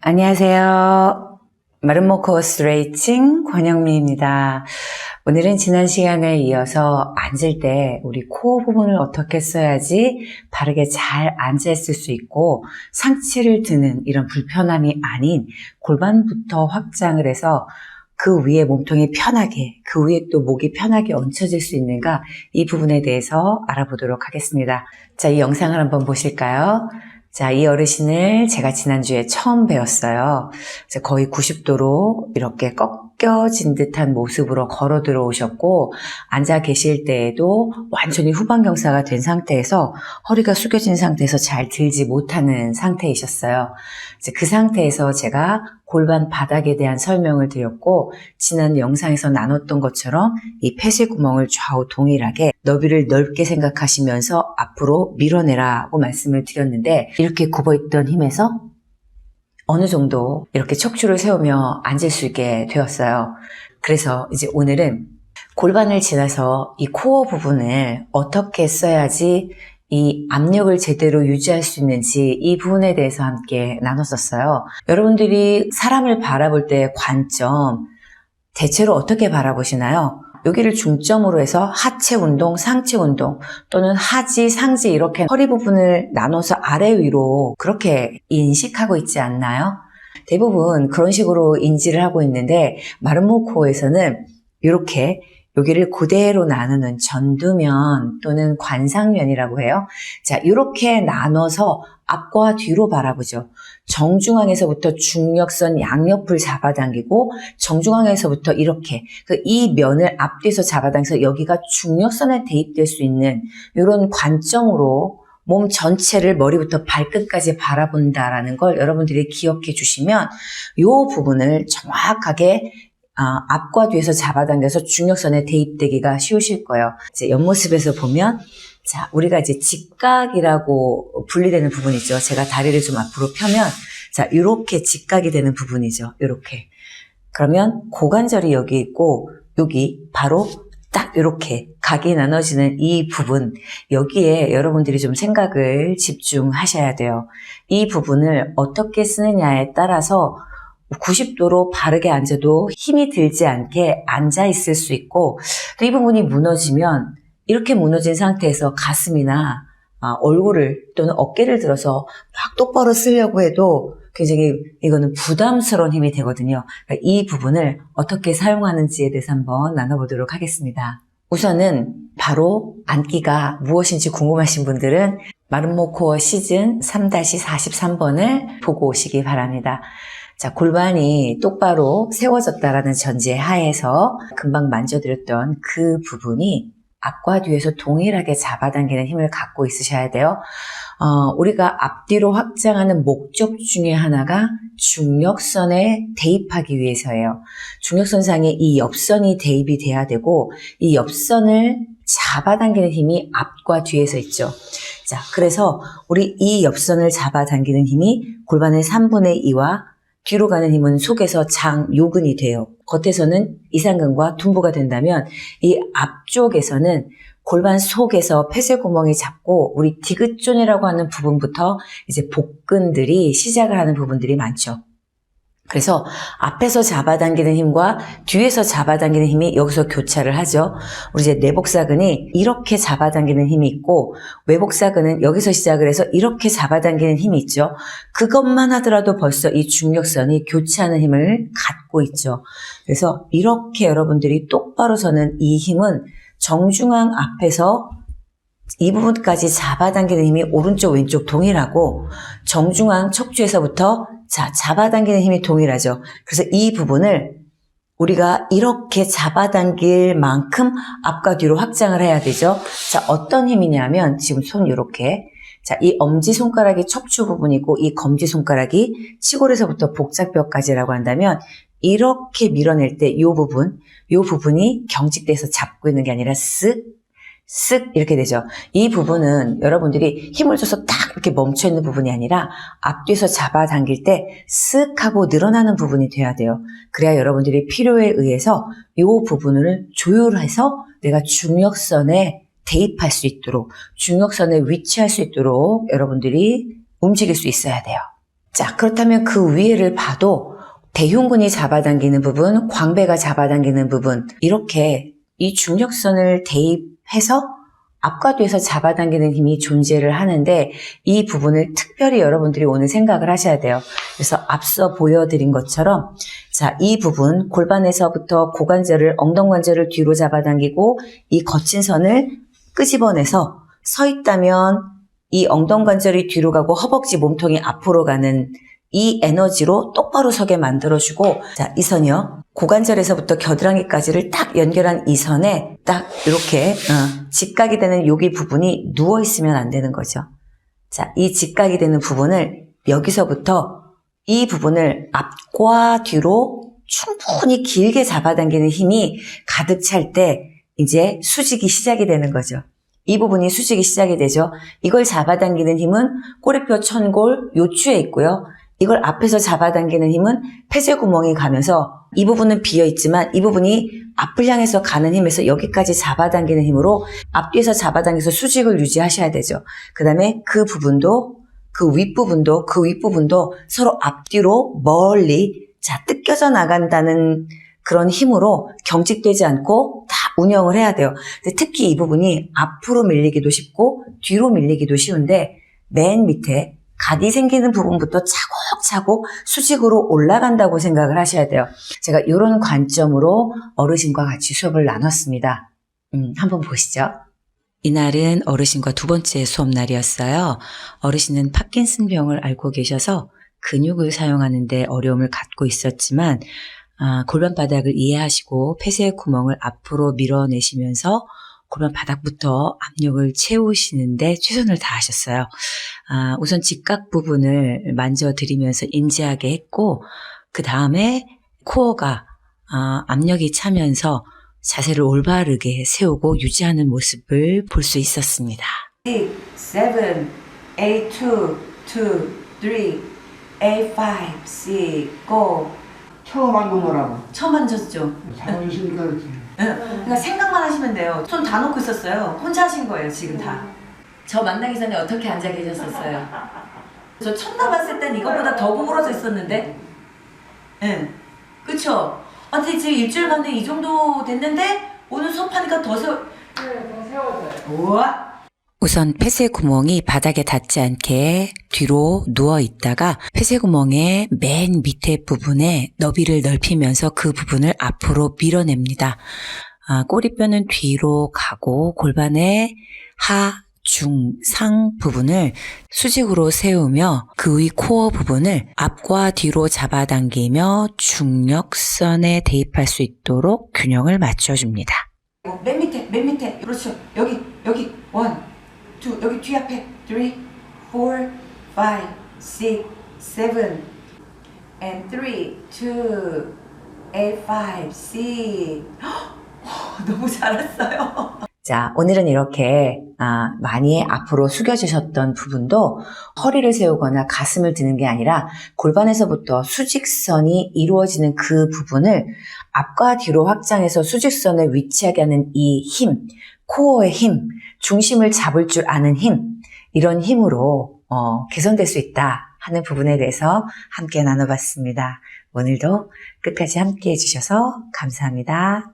안녕하세요. 마름모 코어 스트레이칭 권영미입니다. 오늘은 지난 시간에 이어서 앉을 때 우리 코어 부분을 어떻게 써야지 바르게 잘 앉아있을 수 있고 상체를 드는 이런 불편함이 아닌 골반부터 확장을 해서 그 위에 몸통이 편하게, 그 위에 또 목이 편하게 얹혀질 수 있는가, 이 부분에 대해서 알아보도록 하겠습니다. 자, 이 영상을 한번 보실까요? 자, 이 어르신을 제가 지난주에 처음 배웠어요. 거의 90도로 이렇게 꺾여진 듯한 모습으로 걸어 들어오셨고, 앉아 계실 때에도 완전히 후방경사가 된 상태에서 허리가 숙여진 상태에서 잘 들지 못하는 상태이셨어요. 그 상태에서 제가 골반 바닥에 대한 설명을 드렸고, 지난 영상에서 나눴던 것처럼 이 폐쇄 구멍을 좌우 동일하게 너비를 넓게 생각하시면서 앞으로 밀어내라고 말씀을 드렸는데, 이렇게 굽어있던 힘에서 어느 정도 이렇게 척추를 세우며 앉을 수 있게 되었어요. 그래서 이제 오늘은 골반을 지나서 이 코어 부분을 어떻게 써야지 이 압력을 제대로 유지할 수 있는지 이 부분에 대해서 함께 나눴었어요. 여러분들이 사람을 바라볼 때의 관점, 대체로 어떻게 바라보시나요? 여기를 중점으로 해서 하체 운동, 상체 운동 또는 하지, 상지 이렇게 허리 부분을 나눠서 아래 위로 그렇게 인식하고 있지 않나요? 대부분 그런 식으로 인지를 하고 있는데 마름모 코어에서는 이렇게 여기를 그대로 나누는 전두면 또는 관상면이라고 해요. 자, 이렇게 나눠서 앞과 뒤로 바라보죠. 정중앙에서부터 중력선 양옆을 잡아당기고 정중앙에서부터 이렇게 이 면을 앞뒤에서 잡아당겨서 여기가 중력선에 대입될 수 있는 이런 관점으로 몸 전체를 머리부터 발끝까지 바라본다라는 걸 여러분들이 기억해 주시면 이 부분을 정확하게 앞과 뒤에서 잡아당겨서 중력선에 대입되기가 쉬우실 거예요. 이제 옆모습에서 보면, 자, 우리가 이제 직각이라고 분리되는 부분이죠. 제가 다리를 좀 앞으로 펴면, 자, 이렇게 직각이 되는 부분이죠. 이렇게. 그러면 고관절이 여기 있고, 여기 바로 딱 이렇게 각이 나눠지는 이 부분, 여기에 여러분들이 좀 생각을 집중하셔야 돼요. 이 부분을 어떻게 쓰느냐에 따라서 90도로 바르게 앉아도 힘이 들지 않게 앉아 있을 수 있고, 또 이 부분이 무너지면 이렇게 무너진 상태에서 가슴이나 얼굴을 또는 어깨를 들어서 막 똑바로 쓰려고 해도 굉장히 이거는 부담스러운 힘이 되거든요. 그러니까 이 부분을 어떻게 사용하는지에 대해서 한번 나눠보도록 하겠습니다. 우선은 바로 앉기가 무엇인지 궁금하신 분들은 마름모 코어 시즌 3-43번을 보고 오시기 바랍니다. 자, 골반이 똑바로 세워졌다라는 전제 하에서 금방 만져드렸던 그 부분이 앞과 뒤에서 동일하게 잡아당기는 힘을 갖고 있으셔야 돼요. 우리가 앞뒤로 확장하는 목적 중에 하나가 중력선에 대입하기 위해서예요. 중력선상에 이 옆선이 대입이 돼야 되고 이 옆선을 잡아당기는 힘이 앞과 뒤에서 있죠. 자, 그래서 우리 이 옆선을 잡아당기는 힘이 골반의 3분의 2와 뒤로 가는 힘은 속에서 장요근이 돼요. 겉에서는 이상근과 둔부가 된다면 이 앞쪽에서는 골반 속에서 폐쇄 구멍이 잡고 우리 디귿존이라고 하는 부분부터 이제 복근들이 시작을 하는 부분들이 많죠. 그래서 앞에서 잡아당기는 힘과 뒤에서 잡아당기는 힘이 여기서 교차를 하죠. 우리 이제 내복사근이 이렇게 잡아당기는 힘이 있고 외복사근은 여기서 시작을 해서 이렇게 잡아당기는 힘이 있죠. 그것만 하더라도 벌써 이 중력선이 교차하는 힘을 갖고 있죠. 그래서 이렇게 여러분들이 똑바로 서는 이 힘은 정중앙 앞에서 이 부분까지 잡아당기는 힘이 오른쪽 왼쪽 동일하고 정중앙 척추에서부터 잡아당기는 힘이 동일하죠. 그래서 이 부분을 우리가 이렇게 잡아당길 만큼 앞과 뒤로 확장을 해야 되죠. 자, 어떤 힘이냐면 지금 손 이렇게, 자, 이 엄지손가락이 척추 부분이고 이 검지손가락이 치골에서부터 복잡뼈까지라고 한다면 이렇게 밀어낼 때 이 부분이 경직돼서 잡고 있는 게 아니라 쓱 이렇게 되죠. 이 부분은 여러분들이 힘을 줘서 딱 이렇게 멈춰있는 부분이 아니라 앞뒤에서 잡아당길 때 쓱 하고 늘어나는 부분이 돼야 돼요. 그래야 여러분들이 필요에 의해서 이 부분을 조율해서 내가 중력선에 대입할 수 있도록, 중력선에 위치할 수 있도록 여러분들이 움직일 수 있어야 돼요. 자, 그렇다면 그 위에를 봐도 대흉근이 잡아당기는 부분, 광배가 잡아당기는 부분, 이렇게 이 중력선을 대입해서 앞과 뒤에서 잡아당기는 힘이 존재를 하는데 이 부분을 특별히 여러분들이 오늘 생각을 하셔야 돼요. 그래서 앞서 보여드린 것처럼 자, 이 부분 골반에서부터 고관절을 엉덩관절을 뒤로 잡아당기고 이 거친 선을 끄집어내서 서 있다면 이 엉덩관절이 뒤로 가고 허벅지 몸통이 앞으로 가는 이 에너지로 똑바로 서게 만들어주고 자, 이 선이요. 고관절에서부터 겨드랑이까지를 딱 연결한 이 선에 딱 이렇게 직각이 되는 여기 부분이 누워있으면 안 되는 거죠. 자, 이 직각이 되는 부분을 여기서부터 이 부분을 앞과 뒤로 충분히 길게 잡아당기는 힘이 가득 찰 때 이제 수직이 시작이 되는 거죠. 이 부분이 수직이 시작이 되죠. 이걸 잡아당기는 힘은 꼬리뼈 천골 요추에 있고요. 이걸 앞에서 잡아당기는 힘은 폐쇄구멍이 가면서 이 부분은 비어있지만 이 부분이 앞을 향해서 가는 힘에서 여기까지 잡아당기는 힘으로 앞뒤에서 잡아당겨서 수직을 유지하셔야 되죠. 그 다음에 그 부분도 그 윗부분도 서로 앞뒤로 멀리 자 뜯겨져 나간다는 그런 힘으로 경직되지 않고 다 운영을 해야 돼요. 근데 특히 이 부분이 앞으로 밀리기도 쉽고 뒤로 밀리기도 쉬운데 맨 밑에 각이 생기는 부분부터 차곡차곡 수직으로 올라간다고 생각을 하셔야 돼요. 제가 이런 관점으로 어르신과 같이 수업을 나눴습니다. 한번 보시죠. 이날은 어르신과 두 번째 수업 날이었어요. 어르신은 파킨슨병을 앓고 계셔서 근육을 사용하는 데 어려움을 갖고 있었지만 골반 바닥을 이해하시고 폐쇄의 구멍을 앞으로 밀어내시면서 골반 바닥부터 압력을 채우시는데 최선을 다하셨어요. 우선 직각 부분을 만져드리면서 인지하게 했고 그 다음에 코어가 압력이 차면서 자세를 올바르게 세우고 유지하는 모습을 볼 수 있었습니다. 6, 7, 8, 2, 2, 3, 8, 5, 6, go. 처음 한 거라고. 처음 앉았죠? 잘하시니까 이렇게. 그러니까 생각만 하시면 돼요. 손 다 놓고 있었어요. 혼자 하신 거예요, 지금 다. 저 만나기 전에 어떻게 앉아 계셨었어요? 저 처음 나봤을 땐 이것보다 더 구부러져 있었는데? 응. 그쵸? 근데 지금 일주일 만에 이 정도 됐는데 오늘 수업하니까 더 세워. 네, 더 세워져요. 우와! 우선 폐쇄 구멍이 바닥에 닿지 않게 뒤로 누워 있다가 폐쇄 구멍의 맨 밑에 부분에 너비를 넓히면서 그 부분을 앞으로 밀어냅니다. 꼬리뼈는 뒤로 가고 골반의 하, 중, 상 부분을 수직으로 세우며 그 위 코어 부분을 앞과 뒤로 잡아당기며 중력선에 대입할 수 있도록 균형을 맞춰줍니다. 맨 밑에 그렇죠. 여기 1, 2 여기 뒤 앞에 3, 4, 5, 6, 7 and 3, 2, 8, 5, 6 너무 잘했어요. 자, 오늘은 이렇게 많이 앞으로 숙여주셨던 부분도 허리를 세우거나 가슴을 드는 게 아니라 골반에서부터 수직선이 이루어지는 그 부분을 앞과 뒤로 확장해서 수직선에 위치하게 하는 이 힘, 코어의 힘, 중심을 잡을 줄 아는 힘, 이런 힘으로 개선될 수 있다 하는 부분에 대해서 함께 나눠봤습니다. 오늘도 끝까지 함께 해주셔서 감사합니다.